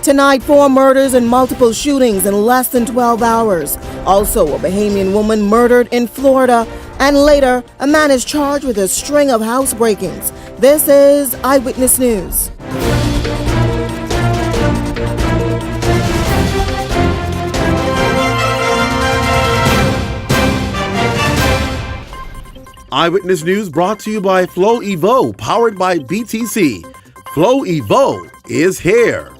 Tonight, 4 murders and multiple shootings in less than 12 hours. Also, a Bahamian woman murdered in Florida. And later, a man is charged with a string of house breakings. This is Eyewitness News. Eyewitness News brought to you by Flow Evo, powered by BTC. Flow Evo is here.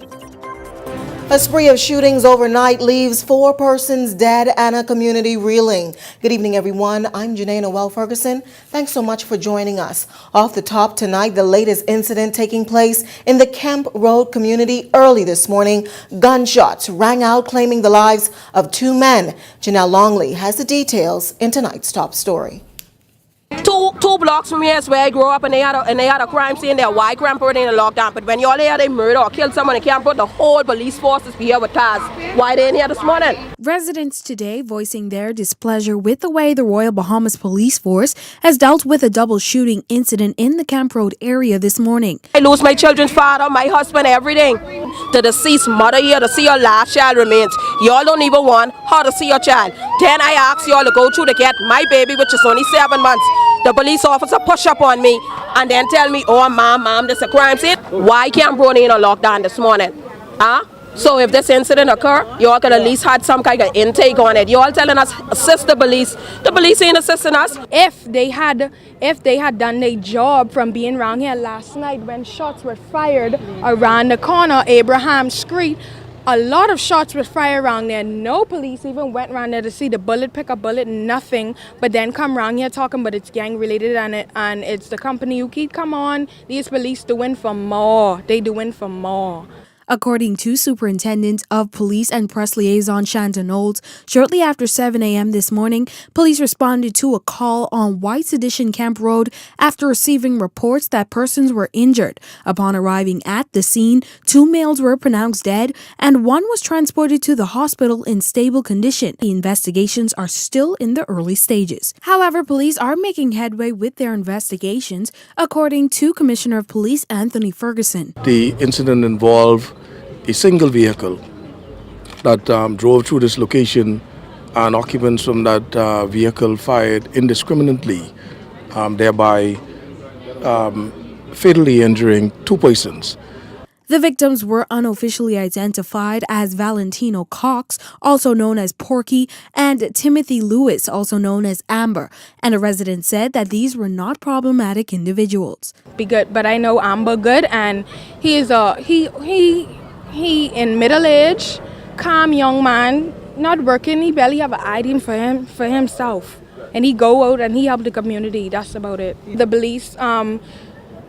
A spree of shootings overnight leaves 4 persons dead and a community reeling. Good evening, everyone. I'm Janae Noel Ferguson. Thanks so much for joining us. Off the top tonight, the latest incident taking place in the Kemp Road community early this morning. Gunshots rang out, claiming the lives of 2 men. Janelle Longley has the details in tonight's top story. Two blocks from here is where I grew up, and they had a crime scene there. Why Camp Road in a lockdown? But when y'all hear they murder or kill someone in Camp Road, the whole police force is here with cars. Why they in here this morning? Residents today voicing their displeasure with the way the Royal Bahamas Police Force has dealt with a double shooting incident in the Camp Road area this morning. I lose my children's father, my husband, everything. The deceased mother here to see your last child remains. Y'all don't even want her to see your child. Then I ask y'all to go through to get my baby, which is only 7 months. The police officer push up on me and then tell me, oh, mom, this is a crime scene. Why Camp Road in a lockdown this morning? So if this incident occur, y'all could at least had some kind of intake on it. Y'all telling us assist the police. The police ain't assisting us. If they had done their job from being around here last night when shots were fired around the corner, Abraham Street, a lot of shots were fired around there. No police even went around there to see the bullet, pick a bullet, nothing. But then come around here talking, but it's gang related and it's the company you keep. Come on, these police doing for more. They doing for more. According to Superintendent of Police and Press Liaison Shanton Olds, shortly after 7 a.m. this morning, police responded to a call on White's Edition Camp Road after receiving reports that persons were injured. Upon arriving at the scene, 2 males were pronounced dead and 1 was transported to the hospital in stable condition. The investigations are still in the early stages. However, police are making headway with their investigations, according to Commissioner of Police Anthony Ferguson. The incident involved a single vehicle that drove through this location, and occupants from that vehicle fired indiscriminately, thereby fatally injuring 2 persons. The victims were unofficially identified as Valentino Cox, also known as Porky, and Timothy Lewis, also known as Amber. And a resident said that these were not problematic individuals. Be good, but I know Amber good, and he is he in middle age, calm young man, not working. He barely have an ID for himself, and he go out and he help the community. That's about it. The police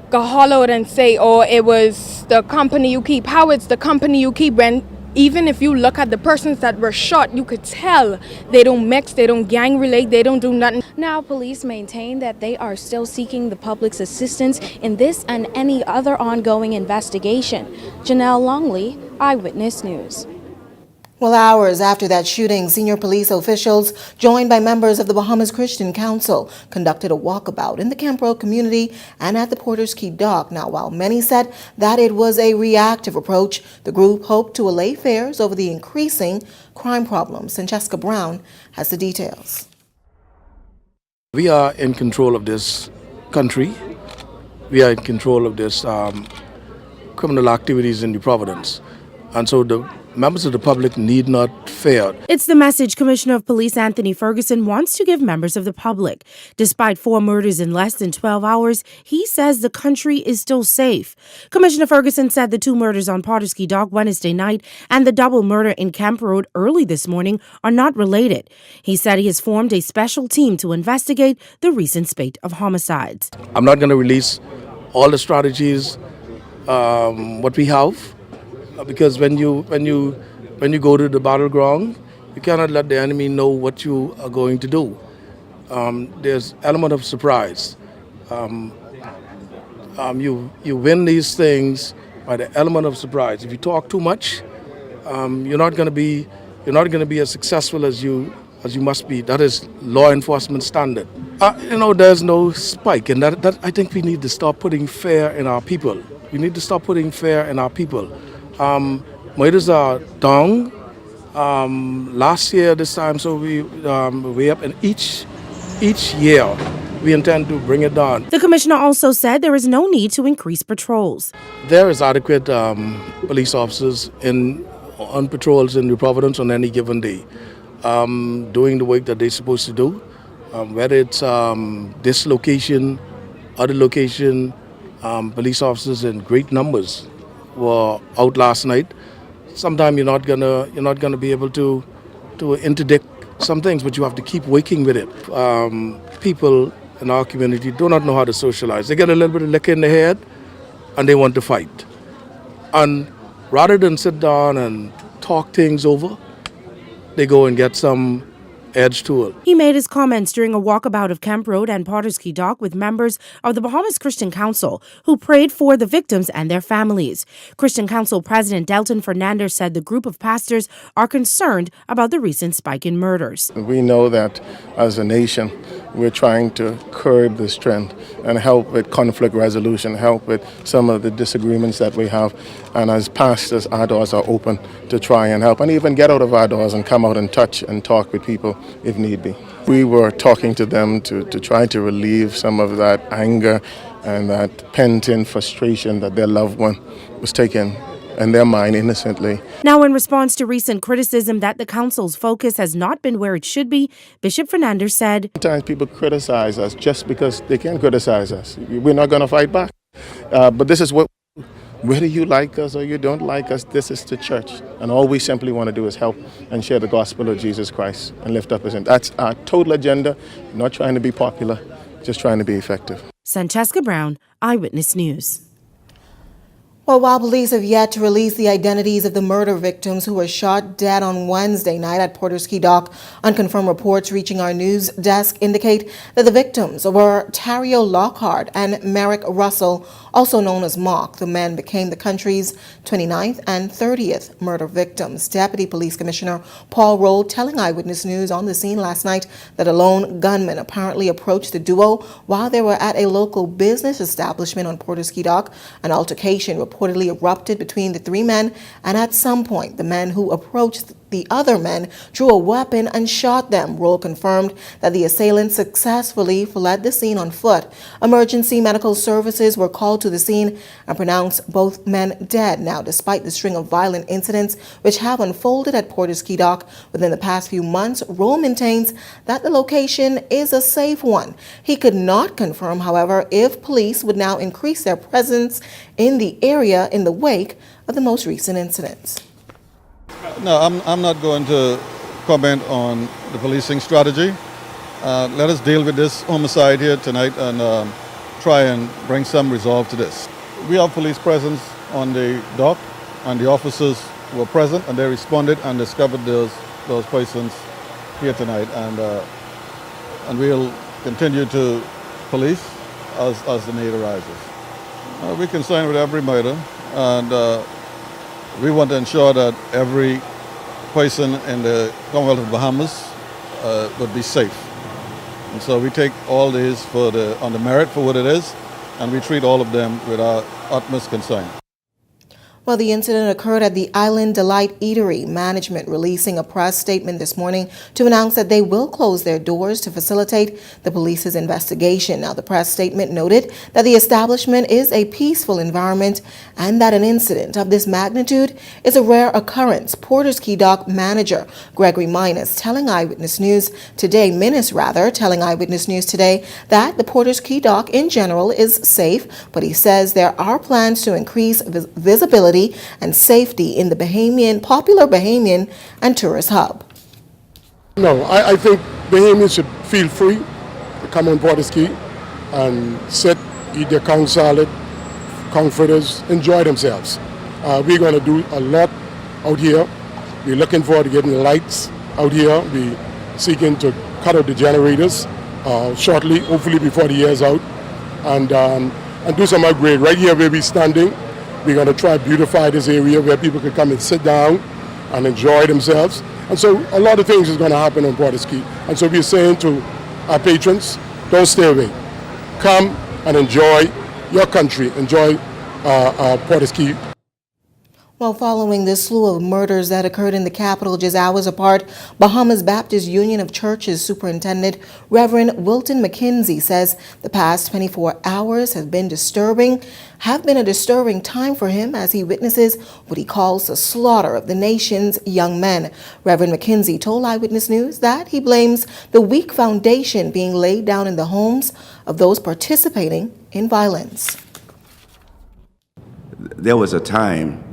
got hollowed and say, oh, it was the company you keep. How it's the company you keep when even if you look at the persons that were shot, you could tell they don't mix, they don't gang relate, they don't do nothing. Now, police maintain that they are still seeking the public's assistance in this and any other ongoing investigation. Janelle Longley, Eyewitness News. Well, hours after that shooting, senior police officials, joined by members of the Bahamas Christian Council, conducted a walkabout in the Camp Road community and at the Porters Key dock. Now, while many said that it was a reactive approach, the group hoped to allay fears over the increasing crime problems. And Jessica Brown has the details. We are in control of this country. We are in control of this criminal activities in the Providence. And so the members of the public need not fear. It's the message Commissioner of Police Anthony Ferguson wants to give members of the public. Despite 4 murders in less than 12 hours, he says the country is still safe. Commissioner Ferguson said the 2 murders on Porters Key Dock Wednesday night and the double murder in Camp Road early this morning are not related. He said he has formed a special team to investigate the recent spate of homicides. I'm not going to release all the strategies what we have. Because when you go to the battleground, you cannot let the enemy know what you are going to do. There's element of surprise. You win these things by the element of surprise. If you talk too much, you're not going to be as successful as you must be. That is law enforcement standard. There's no spike, and that I think we need to stop putting fear in our people. We need to stop putting fear in our people. Murders are down. Last year, this time, so we up in each year. We intend to bring it down. The commissioner also said there is no need to increase patrols. There is adequate police officers on patrols in New Providence on any given day, doing the work that they're supposed to do. Whether it's this location, other location, police officers in great numbers were out last night. Sometimes you're not gonna be able to interdict some things, but you have to keep working with it. People in our community do not know how to socialize. They get a little bit of liquor in their head, and they want to fight. And rather than sit down and talk things over, they go and get some edge to it. He made his comments during a walkabout of Camp Road and Potters Key Dock with members of the Bahamas Christian Council who prayed for the victims and their families. Christian Council President Delton Fernandez said the group of pastors are concerned about the recent spike in murders. We know that as a nation, we're trying to curb this trend and help with conflict resolution, help with some of the disagreements that we have. And as pastors, our doors are open to try and help and even get out of our doors and come out and touch and talk with people if need be. We were talking to them to try to relieve some of that anger and that pent-in frustration that their loved one was taken in their mind innocently. Now, in response to recent criticism that the council's focus has not been where it should be, Bishop Fernandez said, Sometimes people criticize us just because they can criticize us. We're not going to fight back. But this is what, whether you like us or you don't like us, this is the church. And all we simply want to do is help and share the gospel of Jesus Christ and lift up his name. That's our total agenda, not trying to be popular, just trying to be effective. Sancheska Brown, Eyewitness News. Well, while police have yet to release the identities of the murder victims who were shot dead on Wednesday night at Porters Key Dock, unconfirmed reports reaching our news desk indicate that the victims were Tario Lockhart and Merrick Russell, also known as Mark. The men became the country's 29th and 30th murder victims. Deputy Police Commissioner Paul Roll telling Eyewitness News on the scene last night that a lone gunman apparently approached the duo while they were at a local business establishment on Porters Key Dock. An altercation reportedly erupted between the three men, and at some point the men who approached the other men drew a weapon and shot them. Roll confirmed that the assailants successfully fled the scene on foot. Emergency medical services were called to the scene and pronounced both men dead. Now, despite the string of violent incidents which have unfolded at Porters Key Dock within the past few months, Roll maintains that the location is a safe one. He could not confirm, however, if police would now increase their presence in the area in the wake of the most recent incidents. No, I'm not going to comment on the policing strategy. Let us deal with this homicide here tonight and try and bring some resolve to this. We have police presence on the dock, and the officers were present, and they responded and discovered those persons here tonight, and we'll continue to police as the need arises. We're concerned with every murder, and we want to ensure that every person in the Commonwealth of Bahamas would be safe. And so we take all these on the merit for what it is, and we treat all of them with our utmost concern. Well, the incident occurred at the Island Delight Eatery. Management releasing a press statement this morning to announce that they will close their doors to facilitate the police's investigation. Now, the press statement noted that the establishment is a peaceful environment and that an incident of this magnitude is a rare occurrence. Porters Key Dock manager Gregory Minus telling Eyewitness News today, telling Eyewitness News today that the Porters Key Dock in general is safe, but he says there are plans to increase visibility and safety in the popular Bahamian and tourist hub. No, I think Bahamians should feel free to come on Porters Key and sit, eat their conch salad, conch fritters, enjoy themselves. We're going to do a lot out here. We're looking forward to getting lights out here. We're seeking to cut out the generators shortly, hopefully before the year's out, and do some upgrade. Right here where we're standing, we're going to try to beautify this area where people can come and sit down and enjoy themselves. And so a lot of things is going to happen on Porters Key. And so we're saying to our patrons, don't stay away. Come and enjoy your country, enjoy Porters Key. Well, following this slew of murders that occurred in the capital just hours apart, Bahamas Baptist Union of Churches Superintendent Reverend Wilton McKenzie says the past 24 hours have been a disturbing time for him as he witnesses what he calls the slaughter of the nation's young men. Reverend McKenzie told Eyewitness News that he blames the weak foundation being laid down in the homes of those participating in violence. There was a time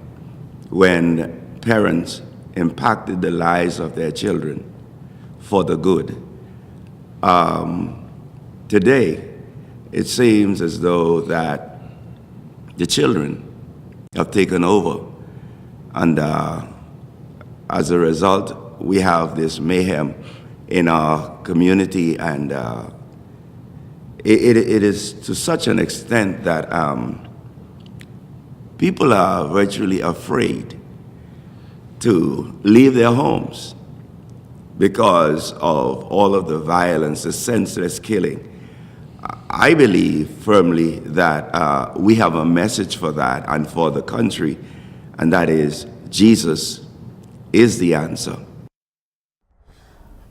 when parents impacted the lives of their children for the good. Today, it seems as though that the children have taken over, and as a result, we have this mayhem in our community, and it is to such an extent that people are virtually afraid to leave their homes because of all of the violence, the senseless killing. I believe firmly that we have a message for that and for the country, and that is Jesus is the answer.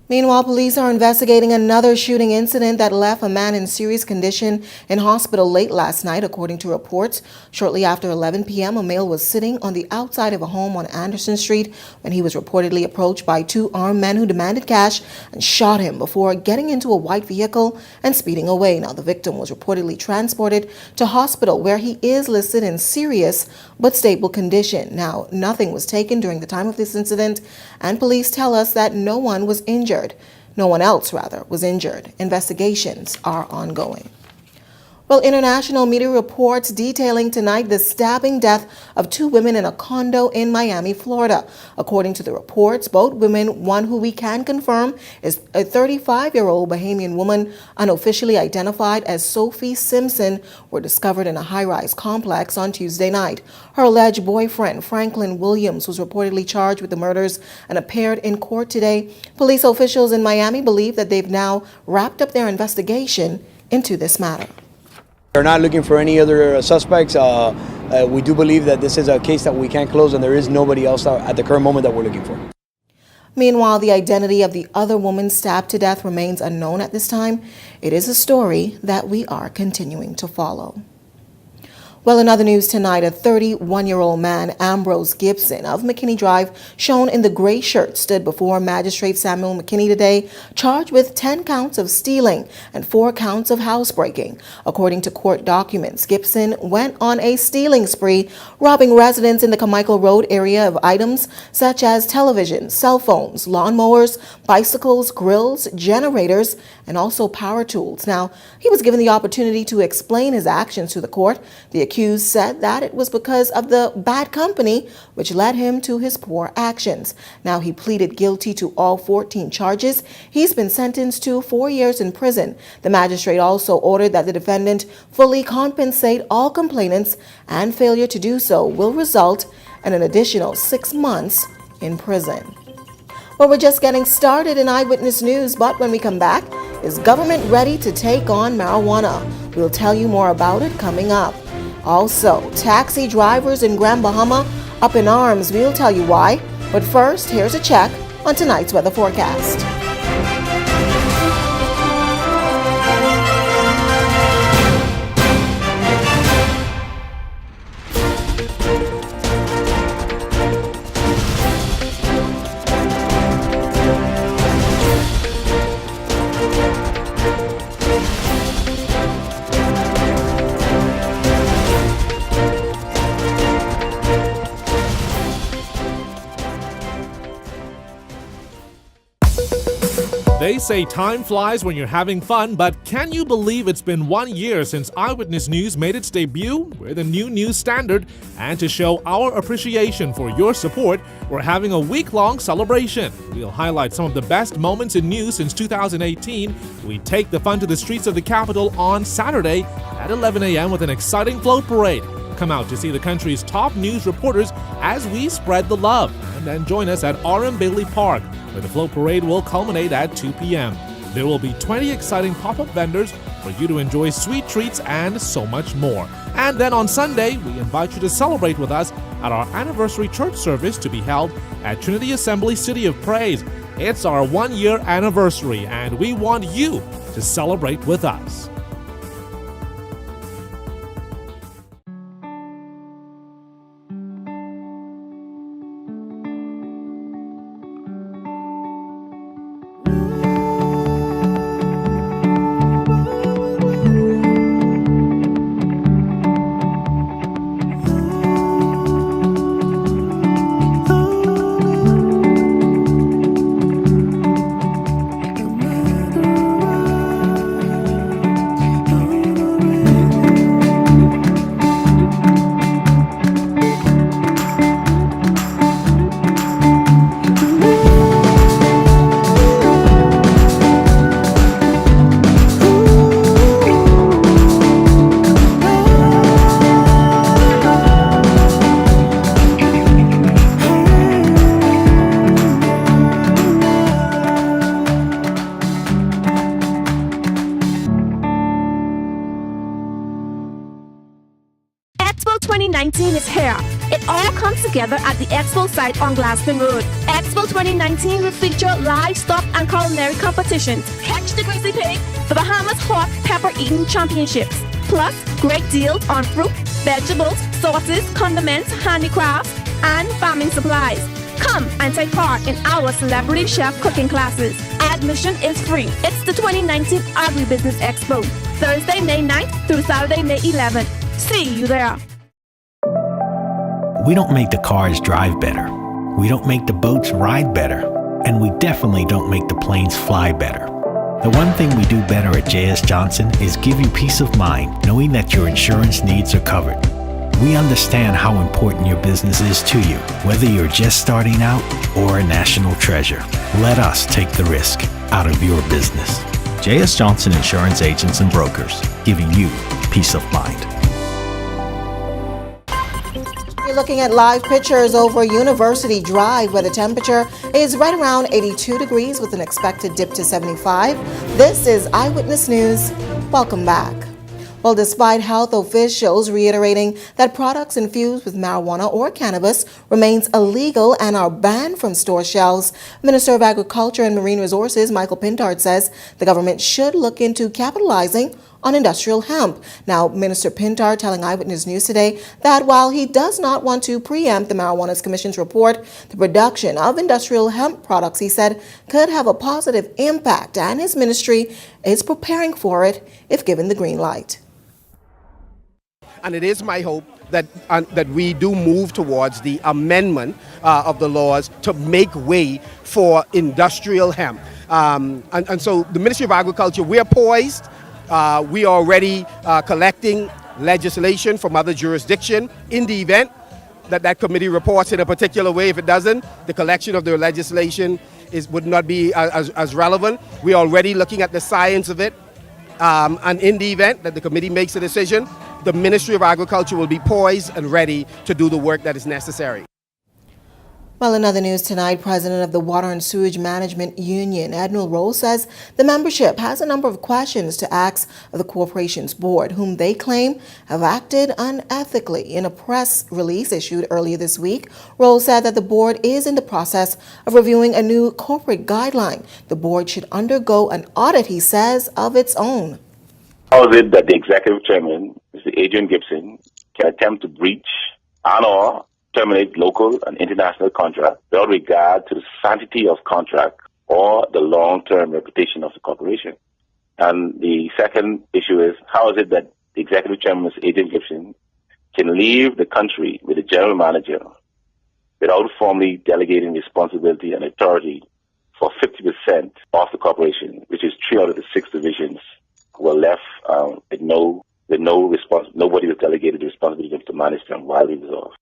Meanwhile, police are investigating another shooting incident that left a man in serious condition in hospital late last night, according to reports. Shortly after 11 p.m., a male was sitting on the outside of a home on Anderson Street when he was reportedly approached by two armed men who demanded cash and shot him before getting into a white vehicle and speeding away. Now, the victim was reportedly transported to hospital where he is listed in serious but stable condition. Now, nothing was taken during the time of this incident, and police tell us that no one was injured. No one else, rather, was injured. Investigations are ongoing. Well, international media reports detailing tonight the stabbing death of two women in a condo in Miami, Florida. According to the reports, both women, one who we can confirm is a 35-year-old Bahamian woman unofficially identified as Sophie Simpson, were discovered in a high-rise complex on Tuesday night. Her alleged boyfriend, Franklin Williams, was reportedly charged with the murders and appeared in court today. Police officials in Miami believe that they've now wrapped up their investigation into this matter. We're not looking for any other suspects. We do believe that this is a case that we can't close, and there is nobody else at the current moment that we're looking for. Meanwhile, the identity of the other woman stabbed to death remains unknown at this time. It is a story that we are continuing to follow. Well, in other news tonight, a 31-year-old man, Ambrose Gibson of McKinney Drive, shown in the gray shirt, stood before Magistrate Samuel McKinney today, charged with 10 counts of stealing and 4 counts of housebreaking. According to court documents, Gibson went on a stealing spree, robbing residents in the Carmichael Road area of items such as televisions, cell phones, lawnmowers, bicycles, grills, generators, and also power tools. Now, he was given the opportunity to explain his actions to the court. The accused said that it was because of the bad company which led him to his poor actions. Now, he pleaded guilty to all 14 charges. He's been sentenced to 4 years in prison. The magistrate also ordered that the defendant fully compensate all complainants, and failure to do so will result in an additional 6 months in prison. Well, we're just getting started in Eyewitness News, but when we come back, is government ready to take on marijuana? We'll tell you more about it coming up. Also, taxi drivers in Grand Bahama up in arms. We'll tell you why. But first, here's a check on tonight's weather forecast. They say time flies when you're having fun, but can you believe it's been 1 year since Eyewitness News made its debut? We're the new news standard, and to show our appreciation for your support, we're having a week-long celebration. We'll highlight some of the best moments in news since 2018. We take the fun to the streets of the capital on Saturday at 11 a.m. with an exciting float parade. Come out to see the country's top news reporters as we spread the love, and then join us at R.M. Bailey Park, where the float parade will culminate at 2 p.m. There will be 20 exciting pop-up vendors, for you to enjoy sweet treats and so much more. And then on Sunday, we invite you to celebrate with us at our anniversary church service to be held at Trinity Assembly City of Praise. It's our 1-year anniversary, and we want you to celebrate with us. Expo 2019 is here. It all comes together at the Expo site on Glaston Road. Expo 2019 will feature livestock and culinary competitions. Catch the Grizzly Pig, the Bahamas Hot Pepper Eating Championships. Plus, great deals on fruit, vegetables, sauces, condiments, handicrafts, and farming supplies. Come and take part in our celebrity chef cooking classes. Admission is free. It's the 2019 Agribusiness Expo, Thursday, May 9th through Saturday, May 11th. See you there. We don't make the cars drive better. We don't make the boats ride better. And we definitely don't make the planes fly better. The one thing we do better at J.S. Johnson is give you peace of mind knowing that your insurance needs are covered. We understand how important your business is to you, whether you're just starting out or a national treasure. Let us take the risk out of your business. J.S. Johnson Insurance Agents and Brokers, giving you peace of mind. You're looking at live pictures over University Drive, where the temperature is right around 82 degrees with an expected dip to 75. This is Eyewitness News. Welcome back. Well, despite health officials reiterating that products infused with marijuana or cannabis remains illegal and are banned from store shelves, Minister of Agriculture and Marine Resources Michael Pintard says the government should look into capitalizing on industrial hemp. Now, Minister Pintard telling Eyewitness News today that while he does not want to preempt the Marijuana Commission's report, the production of industrial hemp products, he said, could have a positive impact, and his ministry is preparing for it if given the green light. And it is my hope that we do move towards the amendment of the laws to make way for industrial hemp. And so the Ministry of Agriculture, we're poised. We are already collecting legislation from other jurisdictions. In the event that that committee reports in a particular way, if it doesn't, the collection of the legislation would not be as relevant. We're already looking at the science of it. And in the event that the committee makes a decision, the Ministry of Agriculture will be poised and ready to do the work that is necessary. Well, in other news tonight, President of the Water and Sewage Management Union, Admiral Rowe, says the membership has a number of questions to ask of the corporation's board, whom they claim have acted unethically. In a press release issued earlier this week, Rowe said that the board is in the process of reviewing a new corporate guideline. The board should undergo an audit, he says, of its own. How is it that the executive chairman, Mr. Adrian Gibson, can attempt to breach and/or terminate local and international contracts without regard to the sanctity of contract or the long-term reputation of the corporation? And the second issue is, how is it that the executive chairman, Mr. Adrian Gibson, can leave the country with a general manager without formally delegating responsibility and authority for 50% of the corporation, which is 3 out of the 6 divisions were left with no response. Nobody was delegated the responsibility to manage them while he was off.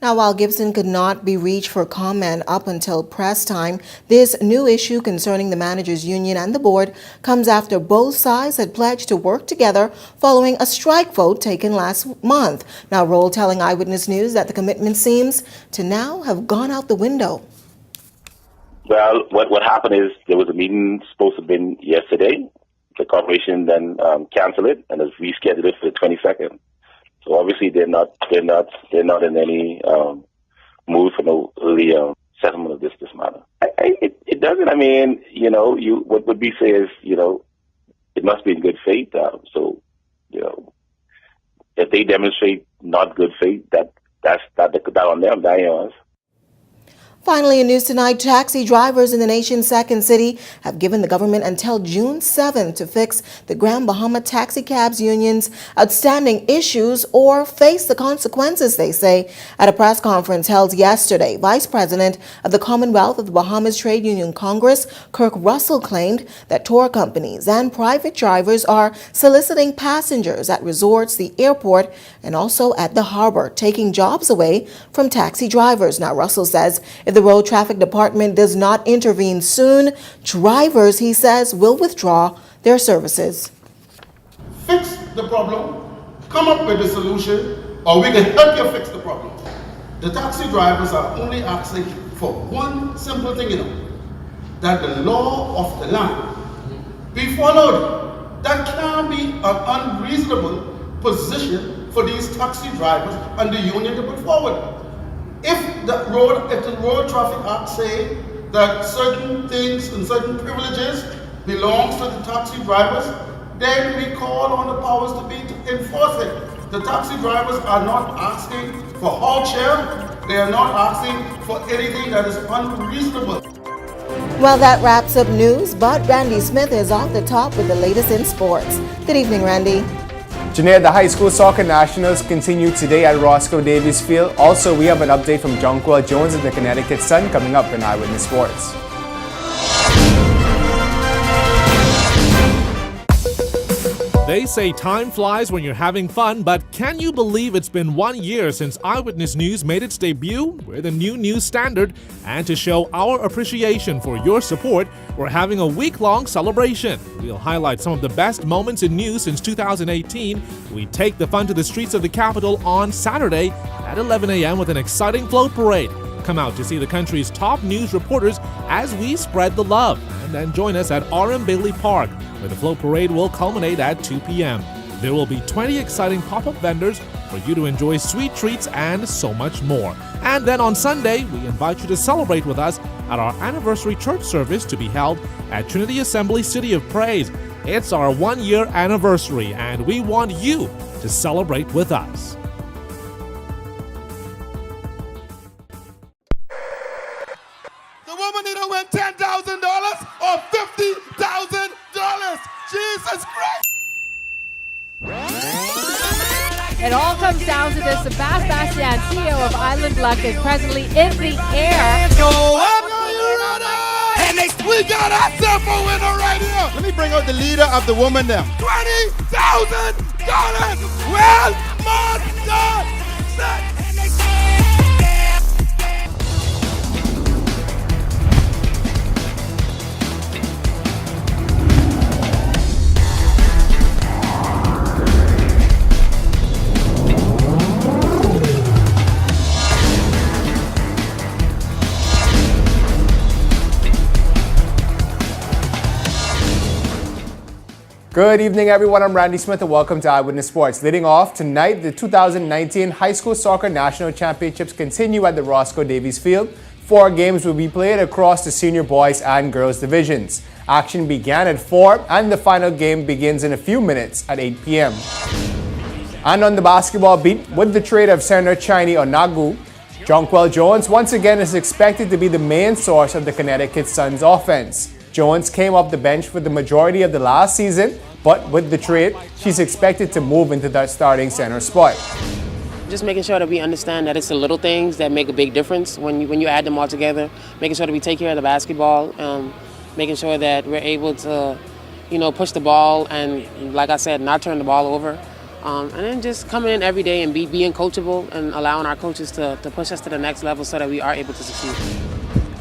Now, while Gibson could not be reached for comment up until press time, this new issue concerning the managers' union and the board comes after both sides had pledged to work together following a strike vote taken last month. Now, Roll telling Eyewitness News that the commitment seems to now have gone out the window. Well, what happened is there was a meeting supposed to have been yesterday. the corporation then canceled it and has rescheduled it for the 22nd. So obviously they're not in any mood for no early settlement of this matter. It doesn't. I mean, what we say is, it must be in good faith. So if they demonstrate not good faith, that's on them, not yours. Finally, in news tonight, taxi drivers in the nation's second city have given the government until June 7th to fix the Grand Bahama Taxi Cabs Union's outstanding issues or face the consequences, they say. At a press conference held yesterday, Vice President of the Commonwealth of the Bahamas Trade Union Congress, Kirk Russell, claimed that tour companies and private drivers are soliciting passengers at resorts, the airport, and also at the harbor, taking jobs away from taxi drivers. Now, Russell says if the Road Traffic Department does not intervene soon, drivers, he says, will withdraw their services. Fix the problem, come up with a solution, or we can help you fix the problem. The taxi drivers are only asking for one simple thing, that the law of the land be followed. That can be an unreasonable position for these taxi drivers and the union to put forward. If the Road Traffic Act say that certain things and certain privileges belongs to the taxi drivers, then we call on the powers to be to enforce it. The taxi drivers are not asking for hardship. They are not asking for anything that is unreasonable. Well, that wraps up news, but Randy Smith is off the top with the latest in sports. Good evening, Randy. Janae, the high school soccer nationals continue today at Roscoe Davies Field. Also, we have an update from Jonquil Jones and the Connecticut Sun coming up in Eyewitness Sports. They say time flies when you're having fun, but can you believe it's been 1 year since Eyewitness News made its debut? We're the new news standard, and to show our appreciation for your support, we're having a week-long celebration. We'll highlight some of the best moments in news since 2018. We take the fun to the streets of the capital on Saturday at 11 a.m. with an exciting float parade. Come out to see the country's top news reporters as we spread the love. And then join us at R.M. Bailey Park, where the float parade will culminate at 2 p.m. There will be 20 exciting pop-up vendors for you to enjoy sweet treats and so much more. And then on Sunday, we invite you to celebrate with us at our anniversary church service to be held at Trinity Assembly City of Praise. It's our 1-year anniversary, and we want you to celebrate with us. The woman either win $10,000 or $50,000. Jesus Christ! It all comes down to this. Sebastian, CEO of Island Luck, is presently in the air. And we got ourselves a winner right here. Let me bring out the leader of the woman there. $20,000. Well, my God. Good evening, everyone. I'm Randy Smith, and welcome to Eyewitness Sports. Leading off tonight, the 2019 High School Soccer National Championships continue at the Roscoe Davies Field. 4 games will be played across the senior boys and girls divisions. Action began at 4, and the final game begins in a few minutes at 8 p.m. And on the basketball beat, with the trade of Senator Chini Onagu, Jonquil Jones once again is expected to be the main source of the Connecticut Sun's offense. Jones came off the bench for the majority of the last season, but with the trade, she's expected to move into that starting center spot. Just making sure that we understand that it's the little things that make a big difference when you add them all together. Making sure that we take care of the basketball, making sure that we're able to, push the ball and, like I said, not turn the ball over. And then just coming in every day and being coachable and allowing our coaches to push us to the next level so that we are able to succeed.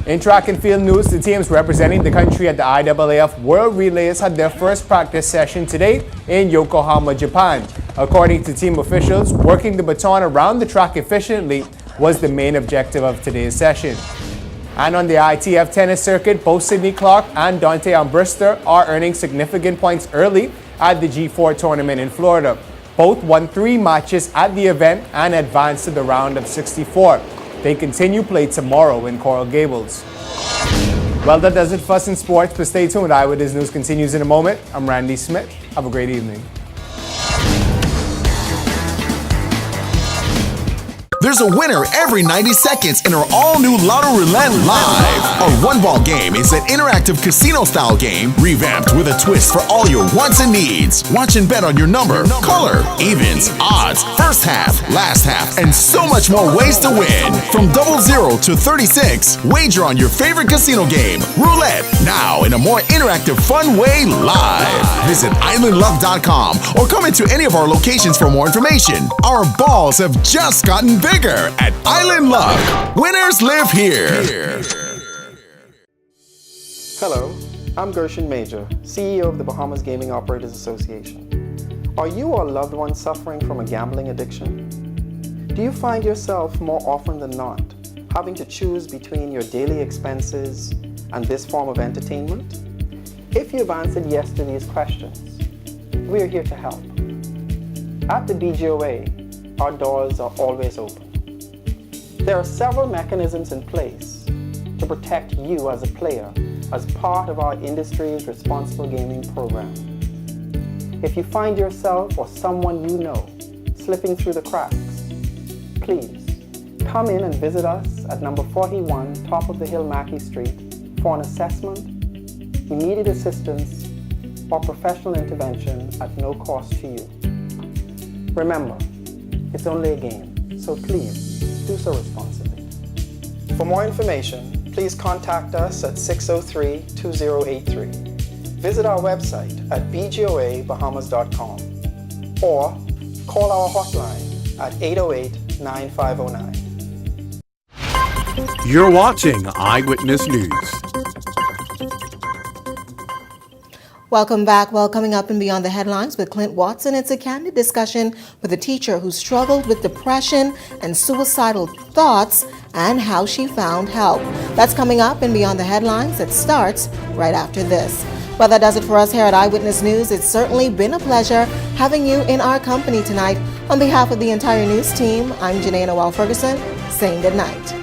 In track and field news, the teams representing the country at the IAAF World Relays had their first practice session today in Yokohama, Japan. According to team officials, working the baton around the track efficiently was the main objective of today's session. And on the ITF tennis circuit, both Sidney Clark and Dante Armbruster are earning significant points early at the G4 tournament in Florida. Both won 3 matches at the event and advanced to the round of 64. They continue play tomorrow in Coral Gables. Well, that does it for us in sports, but stay tuned. Eyewitness News continues in a moment. I'm Randy Smith. Have a great evening. There's a winner every 90 seconds in our all-new Lotto Roulette Live. Our one-ball game is an interactive casino-style game revamped with a twist for all your wants and needs. Watch and bet on your number, color, evens, odds, first half, last half, and so much more ways to win. From 00 to 36, wager on your favorite casino game, Roulette, now in a more interactive, fun way live. Visit islandluck.com or come into any of our locations for more information. Our balls have just gotten bigger at Island Luck. Winners live here. Hello, I'm Gershon Major, CEO of the Bahamas Gaming Operators Association. Are you or a loved one suffering from a gambling addiction? Do you find yourself more often than not having to choose between your daily expenses and this form of entertainment? If you've answered yes to these questions, we are here to help. At the BGOA, our doors are always open. There are several mechanisms in place to protect you as a player as part of our industry's responsible gaming program. If you find yourself or someone you know slipping through the cracks, please come in and visit us at number 41 Top of the Hill Mackey Street for an assessment, immediate assistance, or professional intervention at no cost to you. Remember, it's only a game, so please do so responsibly. For more information, please contact us at 603-2083. Visit our website at bgoabahamas.com or call our hotline at 808-9509. You're watching Eyewitness News. Welcome back. Well, coming up and beyond the headlines with Clint Watson, it's a candid discussion with a teacher who struggled with depression and suicidal thoughts and how she found help. That's coming up and beyond the headlines. It starts right after this. Well, that does it for us here at Eyewitness News. It's certainly been a pleasure having you in our company tonight. On behalf of the entire news team, I'm Janae Noel Ferguson, saying good night.